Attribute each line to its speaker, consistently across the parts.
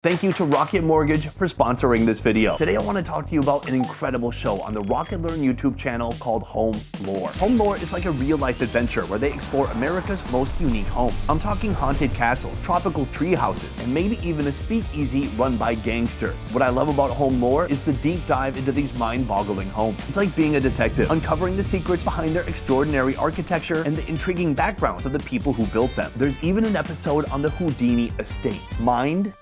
Speaker 1: Thank you to Rocket Mortgage for sponsoring this video. Today I want to talk to you about an incredible show on the Rocket Learn YouTube channel called Home Lore. Home Lore is like a real-life adventure where they explore America's most unique homes. I'm talking haunted castles, tropical tree houses, and maybe even a speakeasy run by gangsters. What I love about Home Lore is the deep dive into these mind-boggling homes. It's like being a detective, uncovering the secrets behind their extraordinary architecture and the intriguing backgrounds of the people who built them. There's even an episode on the Houdini estate. Mind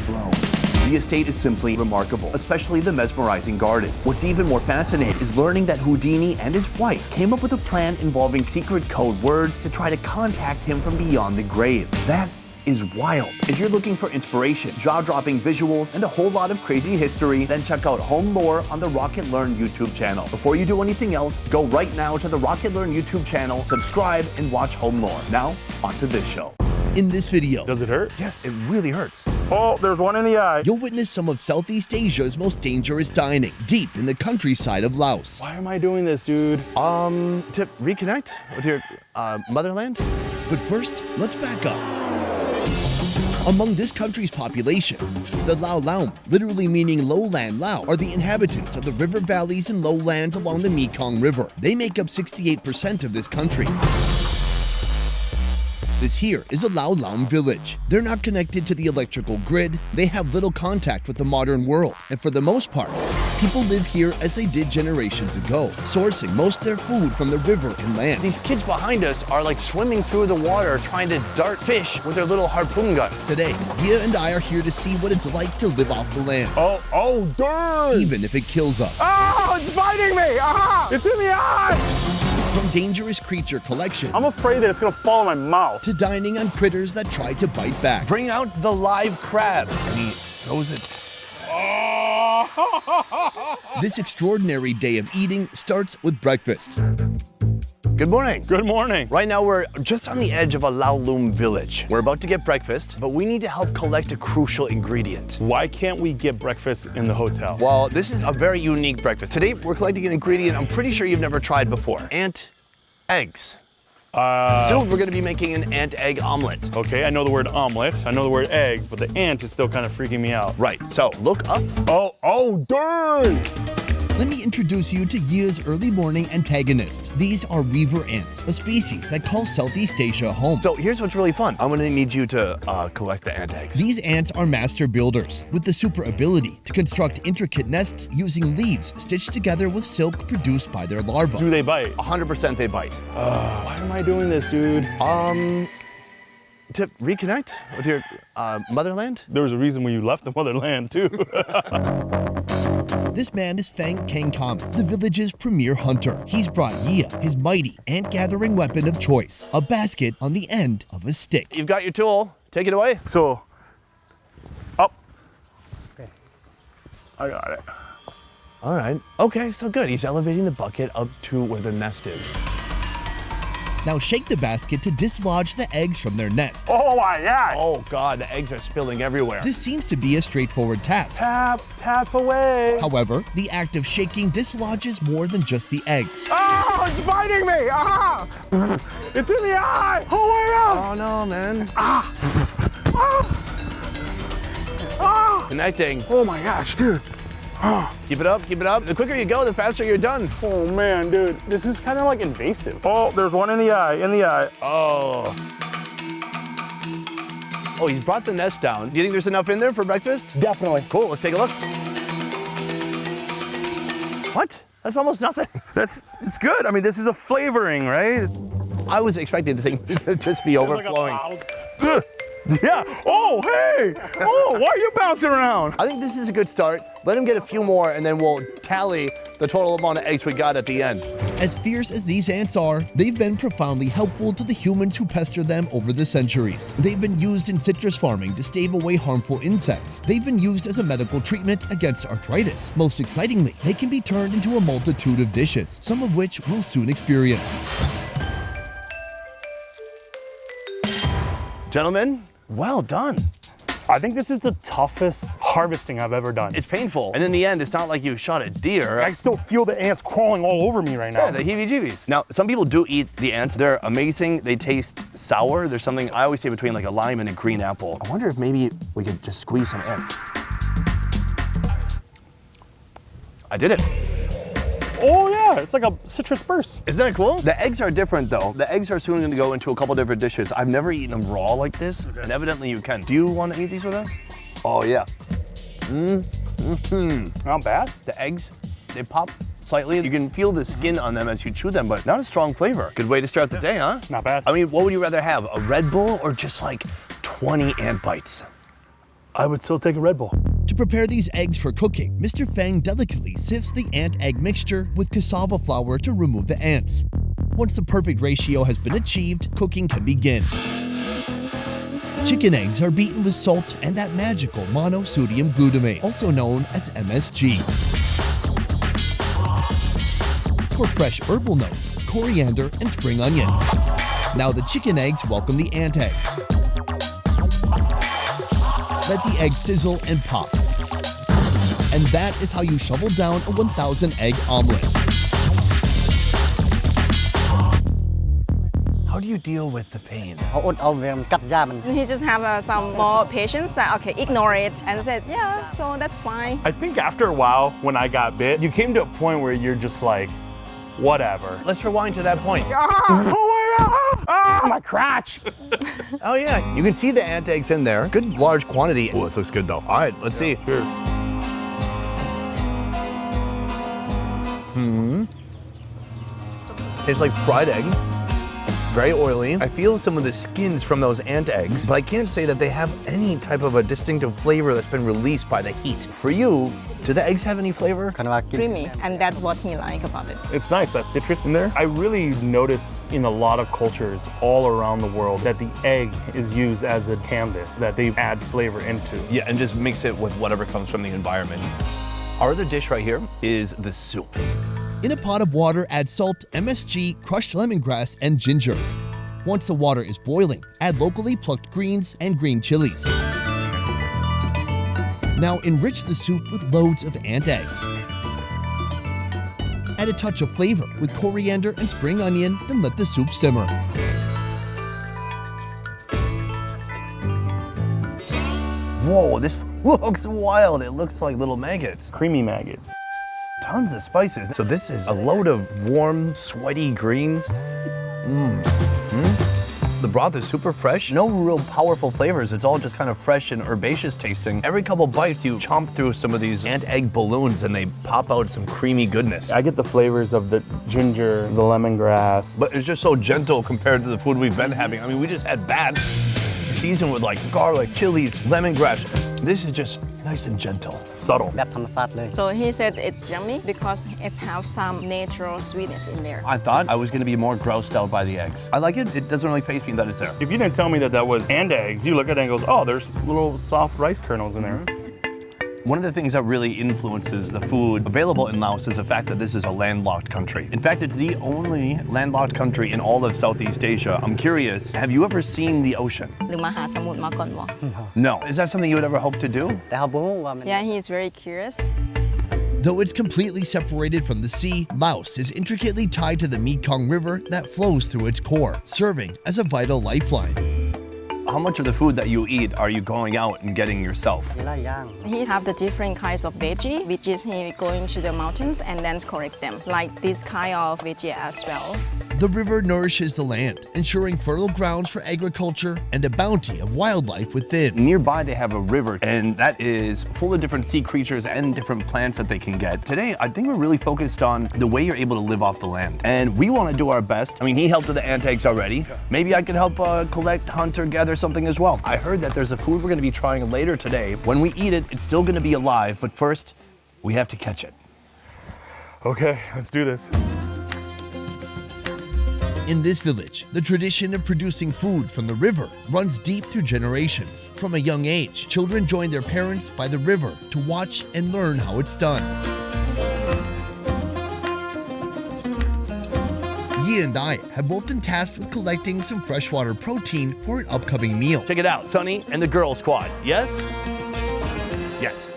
Speaker 1: blown. The estate is simply remarkable, especially the mesmerizing gardens. What's even more fascinating is learning that Houdini and his wife came up with a plan involving secret code words to try to contact him from beyond the grave. That is wild. If you're looking for inspiration, jaw-dropping visuals, and a whole lot of crazy history, then check out Home Lore on the Rocket Learn YouTube channel. Before you do anything else, go right now to the Rocket Learn YouTube channel, subscribe, and watch Home Lore. Now, onto this show. In this video.
Speaker 2: Does it hurt?
Speaker 1: Yes, it really hurts.
Speaker 2: Oh, there's one in the eye.
Speaker 3: You'll witness some of Southeast Asia's most dangerous dining, deep in the countryside of Laos.
Speaker 2: Why am I doing this, dude?
Speaker 1: To reconnect with your motherland?
Speaker 3: But first, let's back up. Among this country's population, the Lao Laum, literally meaning lowland Lao, are the inhabitants of the river valleys and lowlands along the Mekong River. They make up 68% of this country. This here is a Lao Laum village. They're not connected to the electrical grid, they have little contact with the modern world, and for the most part, people live here as they did generations ago, sourcing most of their food from the river and land.
Speaker 1: These kids behind us are like swimming through the water trying to dart fish with their little harpoon guns.
Speaker 3: Today, Gia and I are here to see what it's like to live off the land.
Speaker 2: Oh, darn!
Speaker 3: Even if it kills us.
Speaker 2: Oh, it's biting me! Ah! It's in the eye!
Speaker 3: From dangerous creature collection,
Speaker 2: I'm afraid that it's gonna fall in my mouth.
Speaker 3: to dining on critters that try to bite back.
Speaker 1: Bring out the live crab. And he throws it.
Speaker 3: This extraordinary day of eating starts with breakfast.
Speaker 1: Good morning.
Speaker 2: Good morning.
Speaker 1: Right now we're just on the edge of a Lao Loom village. We're about to get breakfast, but we need to help collect a crucial ingredient.
Speaker 2: Why can't we get breakfast in the hotel?
Speaker 1: Well, this is a very unique breakfast. Today we're collecting an ingredient I'm pretty sure you've never tried before. Ant eggs. Soon we're gonna be making an ant egg omelet.
Speaker 2: Okay, I know the word omelet, I know the word eggs, but the ant is still kind of freaking me out.
Speaker 1: Right, so look up.
Speaker 2: Oh, darn!
Speaker 3: Let me introduce you to Yia's early morning antagonist. These are weaver ants, a species that calls Southeast Asia home.
Speaker 1: So here's what's really fun. I'm gonna need you to collect the ant eggs.
Speaker 3: These ants are master builders, with the super ability to construct intricate nests using leaves stitched together with silk produced by their larvae.
Speaker 2: Do they bite?
Speaker 1: 100% they bite.
Speaker 2: Why am I doing this, dude?
Speaker 1: To reconnect with your motherland?
Speaker 2: There was a reason when you left the motherland, too.
Speaker 3: This man is Fang Kangkam, the village's premier hunter. He's brought Yia his mighty ant-gathering weapon of choice, a basket on the end of a stick.
Speaker 1: You've got your tool. Take it away.
Speaker 2: So, up. Okay. I got it.
Speaker 1: All right. Okay, so good. He's elevating the bucket up to where the nest is.
Speaker 3: Now shake the basket to dislodge the eggs from their nest.
Speaker 2: Oh my God!
Speaker 1: Oh God, the eggs are spilling everywhere.
Speaker 3: This seems to be a straightforward task.
Speaker 2: Tap away.
Speaker 3: However, the act of shaking dislodges more than just the eggs.
Speaker 2: Oh, it's biting me! Ah! It's in the eye! Oh my God!
Speaker 1: Oh no, man.
Speaker 2: Ah!
Speaker 1: Connecting.
Speaker 2: Oh my gosh, dude.
Speaker 1: Keep it up, keep it up. The quicker you go, the faster you're done.
Speaker 2: Oh man, dude, this is kind of like invasive. Oh, there's one in the eye,
Speaker 1: Oh. Oh, he's brought the nest down. Do you think there's enough in there for breakfast?
Speaker 2: Definitely.
Speaker 1: Cool, let's take a look. What? That's almost nothing.
Speaker 2: It's good. I mean, this is a flavoring, right?
Speaker 1: I was expecting the thing to just be overflowing.
Speaker 2: Yeah. Oh, hey. Oh, why are you bouncing around?
Speaker 1: I think this is a good start. Let him get a few more and then we'll tally the total amount of eggs we got at the end.
Speaker 3: As fierce as these ants are, they've been profoundly helpful to the humans who pester them over the centuries. They've been used in citrus farming to stave away harmful insects. They've been used as a medical treatment against arthritis. Most excitingly, they can be turned into a multitude of dishes, some of which we'll soon experience.
Speaker 1: Gentlemen, well done.
Speaker 2: I think this is the toughest harvesting I've ever done.
Speaker 1: It's painful. And in the end, it's not like you shot a deer.
Speaker 2: I still feel the ants crawling all over me right now.
Speaker 1: Yeah, the heebie-jeebies. Now, some people do eat the ants. They're amazing. They taste sour. There's something, I always say, between like a lime and a green apple. I wonder if maybe we could just squeeze some ants. I did it.
Speaker 2: Oh yeah, it's like a citrus burst.
Speaker 1: Isn't that cool? The eggs are different though. The eggs are soon going to go into a couple different dishes. I've never eaten them raw like this, and evidently you can. Do you want to eat these with us? Oh yeah.
Speaker 2: Not bad.
Speaker 1: The eggs, they pop slightly. You can feel the skin on them as you chew them, but not a strong flavor. Good way to start the day, huh?
Speaker 2: Not bad.
Speaker 1: I mean, what would you rather have, a Red Bull or just like 20 ant bites?
Speaker 2: I would still take a Red Bull.
Speaker 3: To prepare these eggs for cooking, Mr. Fang delicately sifts the ant-egg mixture with cassava flour to remove the ants. Once the perfect ratio has been achieved, cooking can begin. Chicken eggs are beaten with salt and that magical monosodium glutamate, also known as MSG. For fresh herbal notes, coriander, and spring onion. Now the chicken eggs welcome the ant eggs. Let the eggs sizzle and pop. And that is how you shovel down a 1,000 egg omelet.
Speaker 1: How do you deal with the pain?
Speaker 4: He just have some more patience that, okay, ignore it, and said, yeah, so that's fine.
Speaker 2: I think after a while, when I got bit, you came to a point where you're just like, whatever.
Speaker 1: Let's rewind to that point.
Speaker 2: Oh my God! Ah, my crotch!
Speaker 1: Oh yeah, you can see the ant eggs in there. Good large quantity. Oh, this looks good though. All right, let's see.
Speaker 2: Cheers.
Speaker 1: Tastes like fried egg. Very oily. I feel some of the skins from those ant eggs, but I can't say that they have any type of a distinctive flavor that's been released by the heat. For you, do the eggs have any flavor?
Speaker 4: Creamy, and that's what he like about it.
Speaker 2: It's nice, that citrus in there. I really notice in a lot of cultures all around the world that the egg is used as a canvas that they add flavor into.
Speaker 1: Yeah, and just mix it with whatever comes from the environment. Our other dish right here is the soup.
Speaker 3: In a pot of water, add salt, MSG, crushed lemongrass, and ginger. Once the water is boiling, add locally plucked greens and green chilies. Now enrich the soup with loads of ant eggs. Add a touch of flavor with coriander and spring onion, then let the soup simmer.
Speaker 1: Whoa, this looks wild. It looks like little maggots.
Speaker 2: Creamy maggots.
Speaker 1: Tons of spices. So this is a load of warm, sweaty greens. The broth is super fresh. No real powerful flavors. It's all just kind of fresh and herbaceous tasting. Every couple bites, you chomp through some of these ant egg balloons and they pop out some creamy goodness.
Speaker 2: I get the flavors of the ginger, the lemongrass.
Speaker 1: But it's just so gentle compared to the food we've been having. I mean, we just had bad seasoned with like garlic, chilies, lemongrass. This is just nice and gentle.
Speaker 2: Subtle.
Speaker 4: So he said it's yummy because it has some natural sweetness in there.
Speaker 1: I thought I was gonna be more grossed out by the eggs. I like it. It doesn't really faze me that it's there.
Speaker 2: If you didn't tell me that that was ant eggs, you look at it and goes, oh, there's little soft rice kernels in there.
Speaker 1: One of the things that really influences the food available in Laos is the fact that this is a landlocked country. In fact, it's the only landlocked country in all of Southeast Asia. I'm curious, have you ever seen the ocean?
Speaker 4: หรือมหาสมุทรมาก่อนบ่
Speaker 1: No. Is that something you would ever hope to do?
Speaker 4: Yeah, he is very curious.
Speaker 3: Though it's completely separated from the sea, Laos is intricately tied to the Mekong River that flows through its core, serving as a vital lifeline.
Speaker 1: How much of the food that you eat are you going out and getting yourself?
Speaker 4: He have the different kinds of veggie, which is he going to the mountains and then collect them, like this kind of veggie as well.
Speaker 3: The river nourishes the land, ensuring fertile grounds for agriculture and a bounty of wildlife within.
Speaker 1: Nearby they have a river, and that is full of different sea creatures and different plants that they can get. Today, I think we're really focused on the way you're able to live off the land. And we want to do our best. I mean, he helped with the ant eggs already. Maybe I could help collect, hunt, or gather something as well. I heard that there's a food we're going to be trying later today. When we eat it, it's still going to be alive, but first, we have to catch it.
Speaker 2: Okay, let's do this.
Speaker 3: In this village, the tradition of producing food from the river runs deep through generations. From a young age, children join their parents by the river to watch and learn how it's done. Yi and I have both been tasked with collecting some freshwater protein for an upcoming meal.
Speaker 1: Check it out, Sonny and the girl squad. Yes? Yes.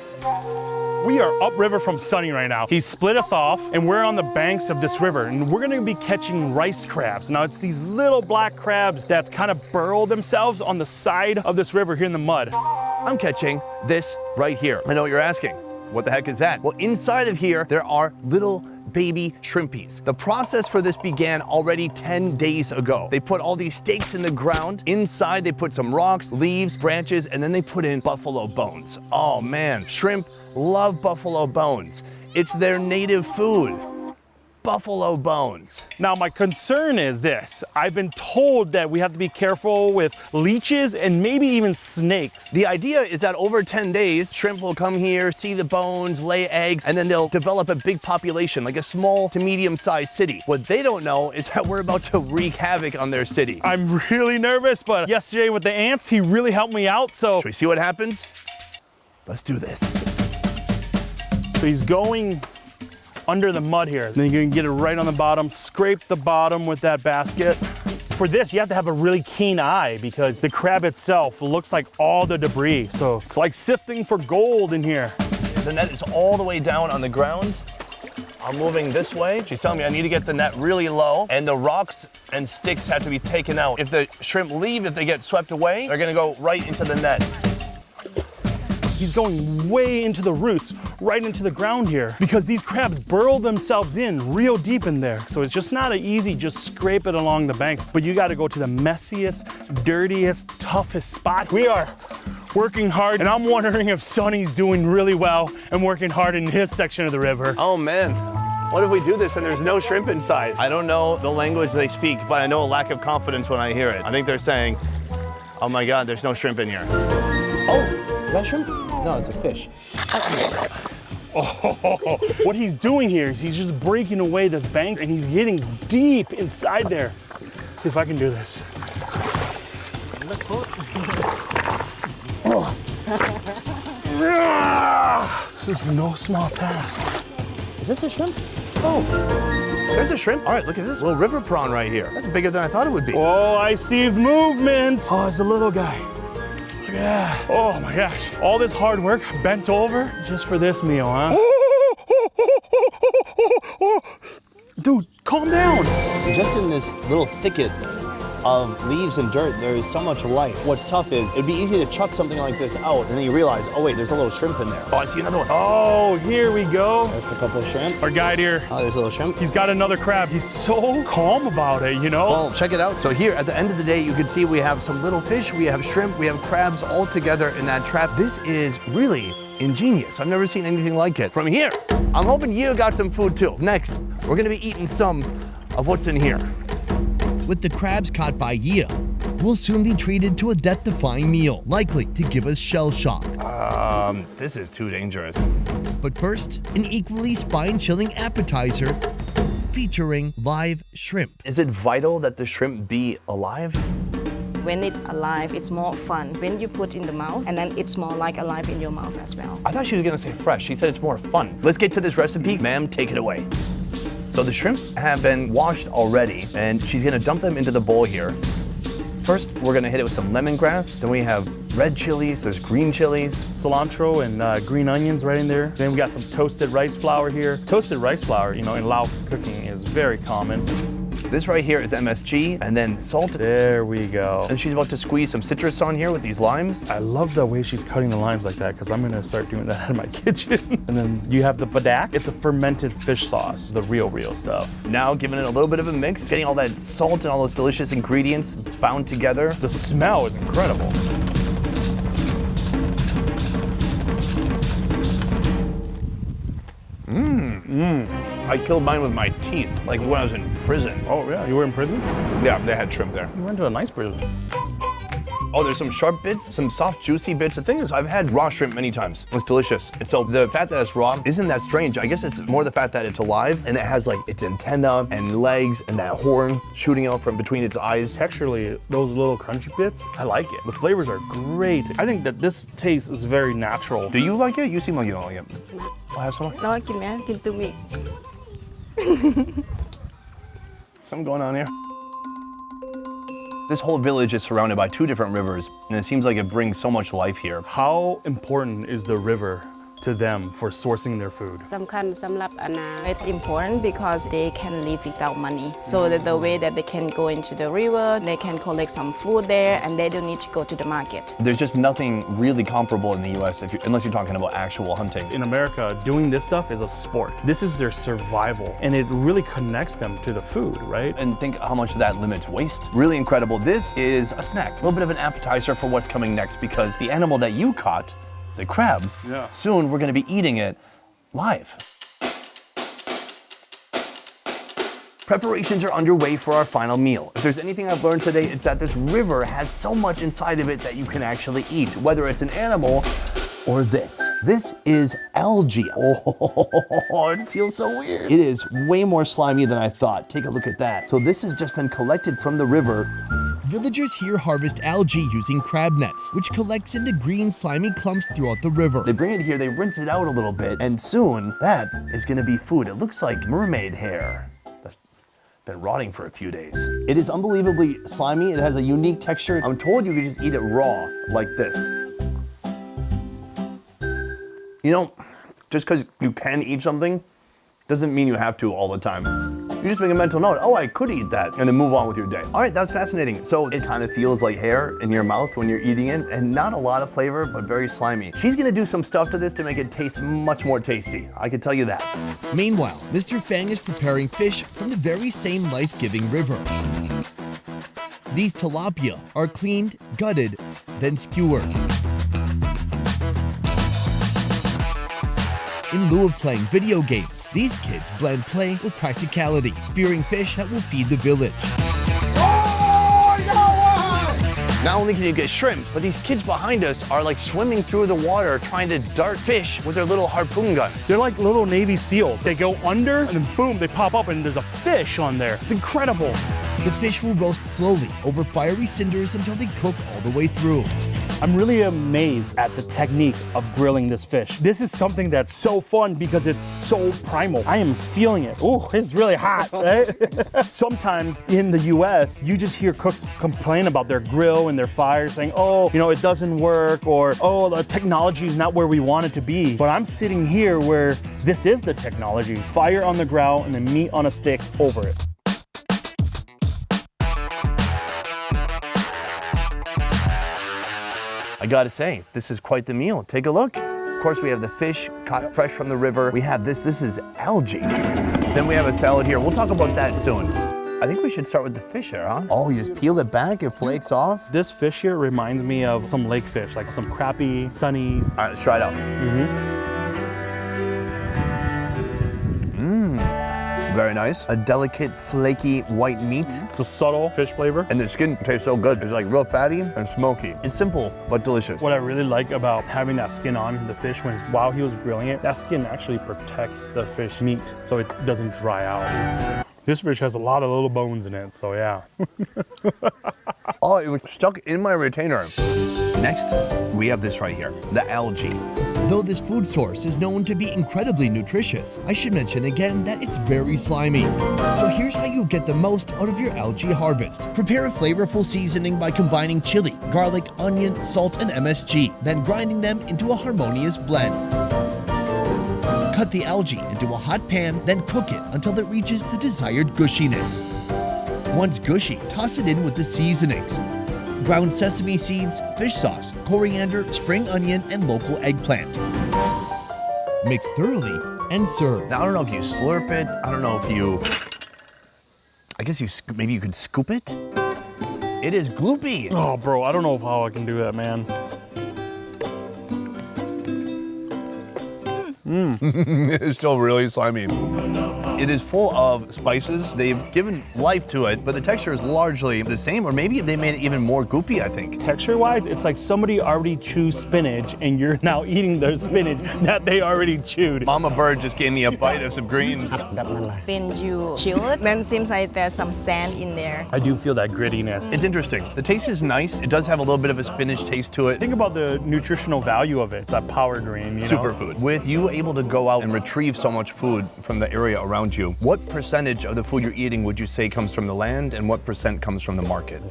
Speaker 2: We are upriver from Sunny right now. He split us off and we're on the banks of this river and we're gonna be catching rice crabs. Now it's these little black crabs that's kind of burrow themselves on the side of this river here in the mud.
Speaker 1: I'm catching this right here. I know what you're asking. What the heck is that? Well, inside of here, there are little baby shrimpies. The process for this began already 10 days ago. They put all these stakes in the ground. Inside, they put some rocks, leaves, branches, and then they put in buffalo bones. Oh man, shrimp love buffalo bones. It's their native food. Buffalo bones.
Speaker 2: Now my concern is this. I've been told that we have to be careful with leeches and maybe even snakes.
Speaker 1: The idea is that over 10 days, shrimp will come here, see the bones, lay eggs, and then they'll develop a big population, like a small to medium-sized city. What they don't know is that we're about to wreak havoc on their city.
Speaker 2: I'm really nervous, but yesterday with the ants, he really helped me out, so.
Speaker 1: Should we see what happens? Let's do this.
Speaker 2: So he's going under the mud here. Then you can get it right on the bottom, scrape the bottom with that basket. For this, you have to have a really keen eye because the crab itself looks like all the debris. So it's like sifting for gold in here.
Speaker 1: The net is all the way down on the ground. I'm moving this way. She's telling me I need to get the net really low and the rocks and sticks have to be taken out. If the shrimp leave, if they get swept away, they're gonna go right into the net.
Speaker 2: He's going way into the roots, right into the ground here, because these crabs burrow themselves in real deep in there. So it's just not an easy, just scrape it along the banks, but you gotta go to the messiest, dirtiest, toughest spot. We are working hard, and I'm wondering if Sonny's doing really well and working hard in his section of the river.
Speaker 1: Oh man, what if we do this and there's no shrimp inside? I don't know the language they speak, but I know a lack of confidence when I hear it. I think they're saying, oh my God, there's no shrimp in here. Oh, is that shrimp? No, it's a fish.
Speaker 2: Oh, what he's doing here is he's just breaking away this bank and he's getting deep inside there. Let's see if I can do this. This is no small task.
Speaker 1: Is this a shrimp? Oh, there's a shrimp. All right, look at this little river prawn right here. That's bigger than I thought it would be.
Speaker 2: Oh, I see movement. Oh, it's a little guy. Look at that. Oh my gosh. All this hard work bent over just for this meal, huh? Dude, calm down.
Speaker 5: Just in this little thicket of leaves and dirt, there is so much life. What's tough is it'd be easy to chuck something like this out and then you realize, oh wait, there's a little shrimp in there.
Speaker 1: Oh, I see another one.
Speaker 2: Oh, here we go.
Speaker 5: That's a couple of shrimp.
Speaker 2: Our guide here,
Speaker 5: Oh, there's a little shrimp.
Speaker 2: he's got another crab. He's so calm about it, you know?
Speaker 1: Well, check it out. So here, at the end of the day, you can see we have some little fish, we have shrimp, we have crabs all together in that trap. This is really ingenious. I've never seen anything like it. From here, I'm hoping you got some food too. Next, we're gonna be eating some of what's in here.
Speaker 3: With the crabs caught by Yia, we'll soon be treated to a death-defying meal, likely to give us shell shock.
Speaker 1: This is too dangerous.
Speaker 3: But first, an equally spine-chilling appetizer featuring live shrimp.
Speaker 1: Is it vital that the shrimp be alive?
Speaker 4: When it's alive, it's more fun. When you put in the mouth, and then it's more like alive in your mouth as well.
Speaker 1: I thought she was gonna say fresh. She said it's more fun. Let's get to this recipe. Ma'am, take it away. So the shrimp have been washed already, and she's gonna dump them into the bowl here. First, we're gonna hit it with some lemongrass. Then we have red chilies, there's green chilies.
Speaker 2: Cilantro and green onions right in there. Then we got some toasted rice flour here. Toasted rice flour, you know, in Laos cooking is very common.
Speaker 1: This right here is MSG, and then salt.
Speaker 2: There we go.
Speaker 1: And she's about to squeeze some citrus on here with these limes.
Speaker 2: I love the way she's cutting the limes like that because I'm gonna start doing that in my kitchen. And then you have the badak. It's a fermented fish sauce, the real stuff.
Speaker 1: Now giving it a little bit of a mix, getting all that salt and all those delicious ingredients bound together.
Speaker 2: The smell is incredible.
Speaker 1: I killed mine with my teeth, like when I was in prison.
Speaker 2: Oh yeah, you were in prison?
Speaker 1: Yeah, they had shrimp there.
Speaker 2: You went to a nice prison.
Speaker 1: Oh, there's some sharp bits, some soft, juicy bits. The thing is, I've had raw shrimp many times. It's delicious. And so the fact that it's raw isn't that strange. I guess it's more the fact that it's alive and it has like its antenna and legs and that horn shooting out from between its eyes.
Speaker 2: Texturally, those little crunchy bits, I like it. The flavors are great. I think that this taste is very natural.
Speaker 1: Do you like it? You seem like you don't like it. I'll have some more.
Speaker 4: No, กินไหม กินตูมิ
Speaker 1: something going on here? This whole village is surrounded by 2 different rivers, and it seems like it brings so much life here.
Speaker 2: How important is the river to them for sourcing their food?
Speaker 4: สำคัญสำหรับอาณา It's important because they can live without money. So that the way that they can go into the river, they can collect some food there, and they don't need to go to the market.
Speaker 1: There's just nothing really comparable in the US unless you're talking about actual hunting.
Speaker 2: In America, doing this stuff is a sport. This is their survival, and it really connects them to the food, right?
Speaker 1: And think how much that limits waste. Really incredible. This is a snack, a little bit of an appetizer for what's coming next, because the animal that you caught, the crab, soon we're going to be eating it live. Preparations are underway for our final meal. If there's anything I've learned today, it's that this river has so much inside of it that you can actually eat, whether it's an animal or this. This is algae. Oh, it feels so weird. It is way more slimy than I thought. Take a look at that. So this has just been collected from the river.
Speaker 3: Villagers here harvest algae using crab nets, which collects into green slimy clumps throughout the river.
Speaker 1: They bring it here, they rinse it out a little bit, and soon that is going to be food. It looks like mermaid hair that's been rotting for a few days. It is unbelievably slimy. It has a unique texture. I'm told you could just eat it raw like this. You know, just because you can eat something doesn't mean you have to all the time. You just make a mental note, oh, I could eat that, and then move on with your day. All right, that was fascinating. So it kind of feels like hair in your mouth when you're eating it, and not a lot of flavor, but very slimy. She's gonna do some stuff to this to make it taste much more tasty. I can tell you that.
Speaker 3: Meanwhile, Mr. Fang is preparing fish from the very same life-giving river. These tilapia are cleaned, gutted, then skewered. In lieu of playing video games, these kids blend play with practicality, spearing fish that will feed the village.
Speaker 1: Not only can you get shrimp, but these kids behind us are like swimming through the water trying to dart fish with their little harpoon guns.
Speaker 2: They're like little Navy SEALs. They go under, and then boom, they pop up, and there's a fish on there. It's incredible.
Speaker 3: The fish will roast slowly over fiery cinders until they cook all the way through.
Speaker 2: I'm really amazed at the technique of grilling this fish. This is something that's so fun because it's so primal. I am feeling it. Oh, it's really hot, right? Sometimes in the US, you just hear cooks complain about their grill and their fire, saying, oh, you know, it doesn't work, or, oh, the technology is not where we want it to be. But I'm sitting here where this is the technology. Fire on the ground and then meat on a stick over it.
Speaker 1: I gotta say, this is quite the meal. Take a look. Of course, we have the fish caught fresh from the river. We have this is algae. Then we have a salad here. We'll talk about that soon. I think we should start with the fish here, huh? Oh, you just peel it back, it flakes off?
Speaker 2: This fish here reminds me of some lake fish, like some crappie, sunnies.
Speaker 1: All right, let's try it out. Very nice. A delicate, flaky white meat.
Speaker 2: It's a subtle fish flavor.
Speaker 1: And the skin tastes so good. It's like real fatty and smoky. It's simple, but delicious.
Speaker 2: What I really like about having that skin on the fish while he was grilling it, that skin actually protects the fish meat so it doesn't dry out. This fish has a lot of little bones in it, so yeah.
Speaker 1: Oh, it was stuck in my retainer. Next, we have this right here, the algae.
Speaker 3: Though this food source is known to be incredibly nutritious, I should mention again that it's very slimy. So here's how you get the most out of your algae harvest. Prepare a flavorful seasoning by combining chili, garlic, onion, salt, and MSG, then grinding them into a harmonious blend. Cut the algae into a hot pan, then cook it until it reaches the desired gushiness. Once gushy, toss it in with the seasonings. Ground sesame seeds, fish sauce, coriander, spring onion, and local eggplant. Mix thoroughly and serve.
Speaker 1: Now, I don't know if you slurp it. I don't know if you... I guess maybe you could scoop it? It is gloopy.
Speaker 2: Oh, bro, I don't know how I can do that, man.
Speaker 1: It's still really slimy. It is full of spices. They've given life to it, but the texture is largely the same, or maybe they made it even more goopy, I think.
Speaker 2: Texture-wise, it's like somebody already chewed spinach and you're now eating the spinach that they already chewed.
Speaker 1: Mama Bird just gave me a bite of some greens.
Speaker 4: When you chill it, then it seems like there's some sand in there.
Speaker 2: I do feel that grittiness.
Speaker 1: It's interesting. The taste is nice. It does have a little bit of a spinach taste to it.
Speaker 2: Think about the nutritional value of it. It's that power green, you know?
Speaker 1: Superfood. With you able to go out and retrieve so much food from the area around
Speaker 5: around you. What percentage of the food you're eating would you say comes from the land and what percent comes from the market?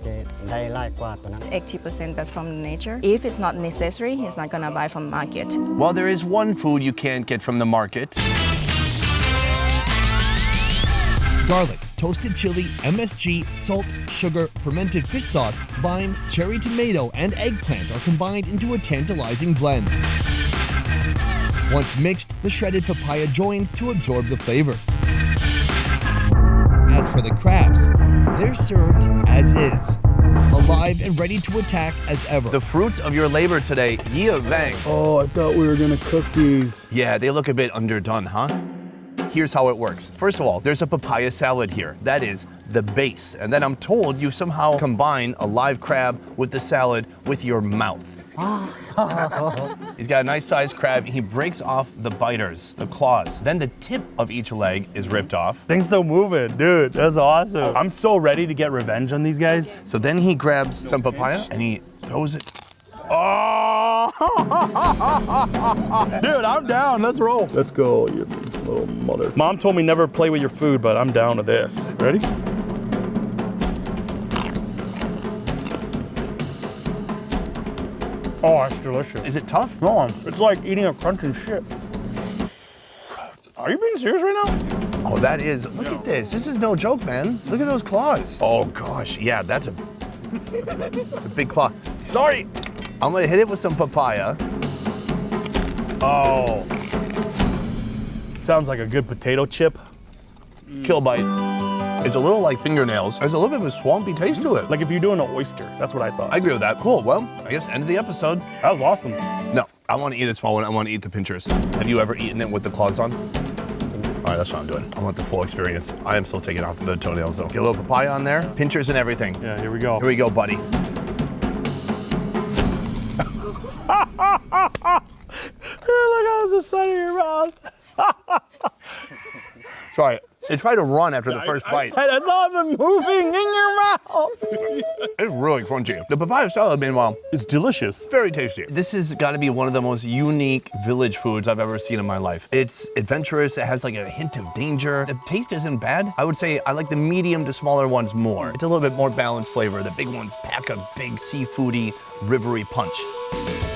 Speaker 6: ได้ไล่กว่าตัวนั้น
Speaker 4: 80% that's from nature. If it's not necessary, he's not gonna buy from market.
Speaker 5: Well, there is one food you can't get from the market.
Speaker 3: Garlic, toasted chili, MSG, salt, sugar, fermented fish sauce, lime, cherry tomato, and eggplant are combined into a tantalizing blend. Once mixed, the shredded papaya joins to absorb the flavors. As for the crabs, they're served as is, alive and ready to attack as ever.
Speaker 5: The fruits of your labor today, Yia Vang.
Speaker 2: Oh, I thought we were gonna cook these.
Speaker 5: Yeah, they look a bit underdone, huh? Here's how it works. First of all, there's a papaya salad here. That is the base. And then I'm told you somehow combine a live crab with the salad with your mouth. He's got a nice sized crab. He breaks off the biters, the claws. Then the tip of each leg is ripped off.
Speaker 2: Things still moving, dude. That's awesome. I'm so ready to get revenge on these guys.
Speaker 5: So then he grabs some papaya and he throws it.
Speaker 2: Oh, dude, I'm down. Let's roll. Let's go, you little mother. Mom told me never play with your food, but I'm down to this. Ready? Oh, it's delicious.
Speaker 5: Is it tough?
Speaker 2: No, it's like eating a crunching shit. Are you being serious right now?
Speaker 5: Oh, that is, look at this. This is no joke, man. Look at those claws. Oh gosh, yeah, that's it's a big claw. Sorry. I'm gonna hit it with some papaya.
Speaker 2: Oh. Sounds like a good potato chip.
Speaker 5: Kill bite. It's a little like fingernails. There's a little bit of a swampy taste to it.
Speaker 2: Like if you're doing an oyster. That's what I thought.
Speaker 5: I agree with that. Cool, well, I guess end of the episode.
Speaker 2: That was awesome.
Speaker 5: No, I wanna eat a small one. I wanna eat the pinchers. Have you ever eaten it with the claws on? All right, that's what I'm doing. I want the full experience. I am still taking off the toenails though. Get a little papaya on there, pinchers and everything.
Speaker 2: Yeah, here we go.
Speaker 5: Here we go, buddy.
Speaker 2: Look how it's the side of your mouth.
Speaker 5: Try it. They try to run after the first bite.
Speaker 2: I saw them moving in your mouth.
Speaker 5: It's really crunchy. The papaya salad, meanwhile,
Speaker 2: It's delicious.
Speaker 5: very tasty. This has got to be one of the most unique village foods I've ever seen in my life. It's adventurous. It has like a hint of danger. The taste isn't bad. I would say I like the medium to smaller ones more. It's a little bit more balanced flavor. The big ones pack a big seafoody, rivery punch.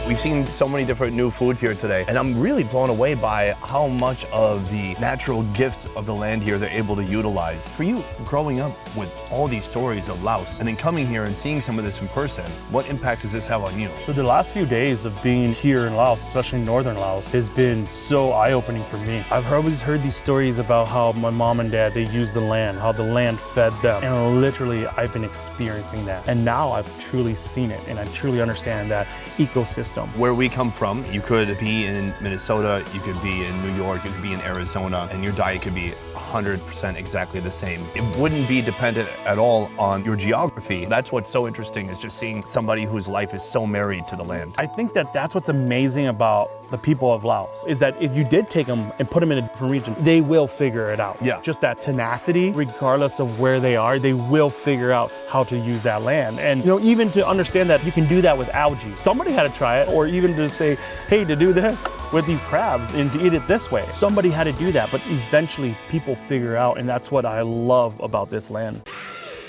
Speaker 5: We've seen so many different new foods here today, and I'm really blown away by how much of the natural gifts of the land here they're able to utilize. For you, growing up with all these stories of Laos, and then coming here and seeing some of this in person, what impact does this have on you?
Speaker 2: So the last few days of being here in Laos, especially northern Laos, has been so eye-opening for me. I've always heard these stories about how my mom and dad, they used the land, how the land fed them. And literally, I've been experiencing that. And now I've truly seen it, and I truly understand that ecosystem.
Speaker 5: Where we come from, you could be in Minnesota, you could be in New York, you could be in Arizona, and your diet could be 100% exactly the same. It wouldn't be dependent at all on your geography. That's what's so interesting, is just seeing somebody whose life is so married to the land.
Speaker 2: I think that that's what's amazing about the people of Laos, is that if you did take them and put them in a different region, they will figure it out.
Speaker 5: Yeah.
Speaker 2: Just that tenacity, regardless of where they are, they will figure out how to use that land. And even to understand that you can do that with algae. Somebody had to try it, or even to say, hey, to do this with these crabs and to eat it this way. Somebody had to do that, but eventually people figure out, and that's what I love about this land.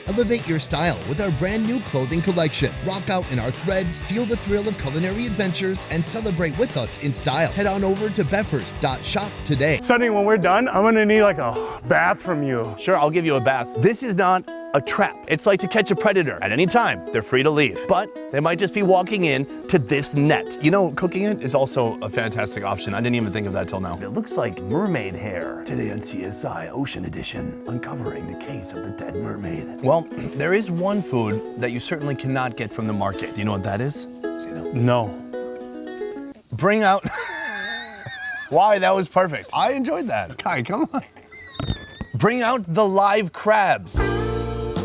Speaker 3: Elevate your style with our brand new clothing collection. Rock out in our threads, feel the thrill of culinary adventures, and celebrate with us in style. Head on over to beffers.shop today.
Speaker 2: Sonny, when we're done, I'm gonna need like a bath from you.
Speaker 5: Sure, I'll give you a bath. This is not a trap. It's like to catch a predator. At any time, they're free to leave. But they might just be walking in to this net. You know, cooking it is also a fantastic option. I didn't even think of that till now.
Speaker 1: It looks like mermaid hair. Today on CSI Ocean Edition, uncovering the case of the dead mermaid.
Speaker 5: Well, there is one food that you certainly cannot get from the market. Do you know what that is? Say no.
Speaker 2: No.
Speaker 5: Bring out... Why? That was perfect. I enjoyed that. Kai, come on. Bring out the live crabs.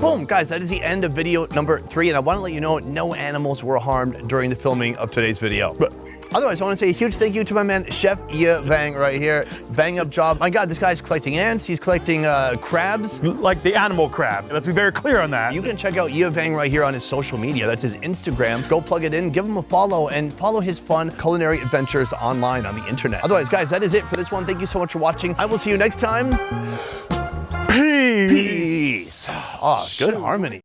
Speaker 5: Boom, guys, that is the end of video number 3, and I want to let you know no animals were harmed during the filming of today's video.
Speaker 2: But
Speaker 5: Otherwise, I want to say a huge thank you to my man, Chef Ye Vang right here. Bang up job. My God, this guy's collecting ants. He's collecting crabs.
Speaker 2: Like the animal crabs. Let's be very clear on that.
Speaker 5: You can check out Ye Vang right here on his social media. That's his Instagram. Go plug it in, give him a follow, and follow his fun culinary adventures online on the internet. Otherwise, guys, that is it for this one. Thank you so much for watching. I will see you next time.
Speaker 2: Peace.
Speaker 5: Peace. Oh, good harmony.